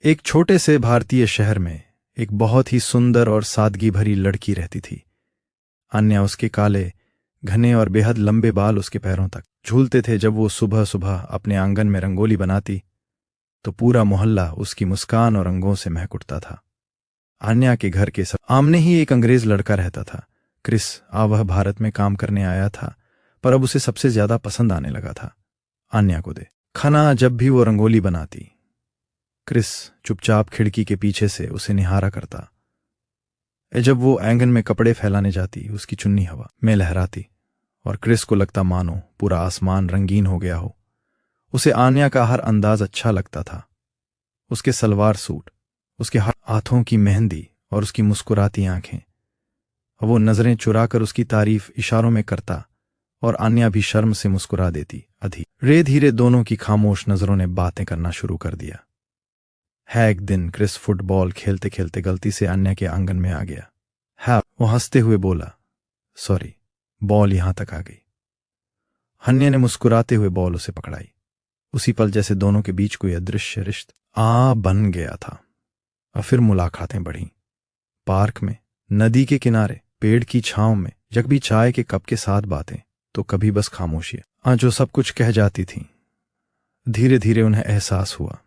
एक छोटे से भारतीय शहर में एक बहुत ही सुंदर और सादगी भरी लड़की रहती थी। अन्या उसके काले, घने और बेहद लंबे बाल उसके पैरों तक झूलते थे। जब वो सुबह सुबह अपने आंगन में रंगोली बनाती तो पूरा मोहल्ला उसकी मुस्कान और रंगों से महक उठता था। अन्या के घर के सामने ही एक अंग्रेज लड़का रहता था, क्रिस। वह भारत में काम करने आया था, पर अब उसे सबसे ज्यादा पसंद आने लगा था अन्या को दे खाना। जब भी वो रंगोली बनाती, क्रिस चुपचाप खिड़की के पीछे से उसे निहारा करता। जब वो आंगन में कपड़े फैलाने जाती, उसकी चुन्नी हवा में लहराती और क्रिस को लगता मानो पूरा आसमान रंगीन हो गया हो। उसे अन्या का हर अंदाज अच्छा लगता था। उसके सलवार सूट, उसके हाथों की मेहंदी और उसकी मुस्कुराती आंखें। वो नजरें चुराकर उसकी तारीफ इशारों में करता और अन्या भी शर्म से मुस्कुरा देती। धीरे धीरे दोनों की खामोश नजरों ने बातें करना शुरू कर दिया। एक दिन क्रिस फुटबॉल खेलते खेलते गलती से अन्या के आंगन में आ गया। वो हंसते हुए बोला, सॉरी, बॉल यहां तक आ गई। अन्या ने मुस्कुराते हुए बॉल उसे पकड़ाई। उसी पल जैसे दोनों के बीच कोई अदृश्य रिश्ता बन गया था। और फिर मुलाकातें बढ़ीं। पार्क में, नदी के किनारे, पेड़ की छांव में, जब भी चाय के कप के साथ बातें तो कभी बस खामोशियां जो सब कुछ कह जाती थीं। धीरे धीरे उन्हें एहसास हुआ,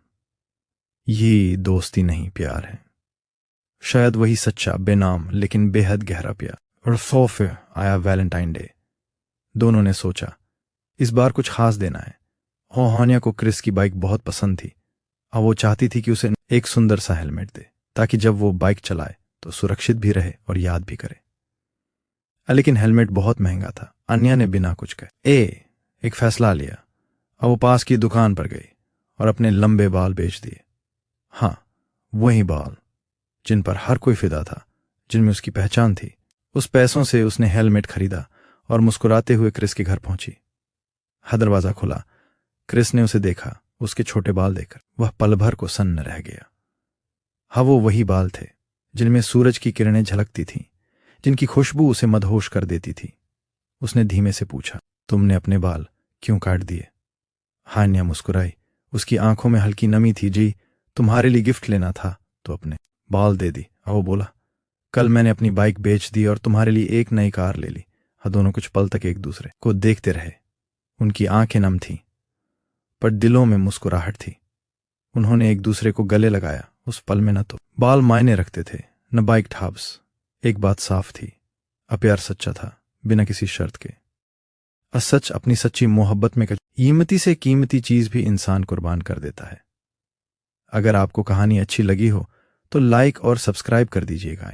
ये दोस्ती नहीं, प्यार है। शायद वही सच्चा, बेनाम लेकिन बेहद गहरा प्यार। और फिर आया वैलेंटाइन डे। दोनों ने सोचा, इस बार कुछ खास देना है। अन्या को क्रिस की बाइक बहुत पसंद थी और वो चाहती थी कि उसे एक सुंदर सा हेलमेट दे, ताकि जब वो बाइक चलाए तो सुरक्षित भी रहे और याद भी करे। लेकिन हेलमेट बहुत महंगा था। अन्या ने बिना कुछ कहे एक फैसला लिया। वो पास की दुकान पर गई और अपने लंबे बाल बेच दिए। हाँ, वही बाल जिन पर हर कोई फिदा था, जिनमें उसकी पहचान थी। उस पैसों से उसने हेलमेट खरीदा और मुस्कुराते हुए क्रिस के घर पहुंची। दरवाजा खुला। क्रिस ने उसे देखा। उसके छोटे बाल देखकर वह पल भर को सन्न रह गया। वो वही बाल थे जिनमें सूरज की किरणें झलकती थीं, जिनकी खुशबू उसे मदहोश कर देती थी। उसने धीमे से पूछा, तुमने अपने बाल क्यों काट दिए? अन्या मुस्कुराई। उसकी आंखों में हल्की नमी थी। जी, तुम्हारे लिए गिफ्ट लेना था तो अपने बाल दे दी। वो बोला, कल मैंने अपनी बाइक बेच दी और तुम्हारे लिए एक नई कार ले ली। दोनों कुछ पल तक एक दूसरे को देखते रहे। उनकी आंखें नम थीं, पर दिलों में मुस्कुराहट थी। उन्होंने एक दूसरे को गले लगाया। उस पल में न तो बाल मायने रखते थे, न बाइक ठाब्स। एक बात साफ थी, प्यार सच्चा था, बिना किसी शर्त के। सच अपनी सच्ची मोहब्बत में कीमती से कीमती चीज भी इंसान कुर्बान कर देता है। अगर आपको कहानी अच्छी लगी हो तो लाइक और सब्सक्राइब कर दीजिएगा।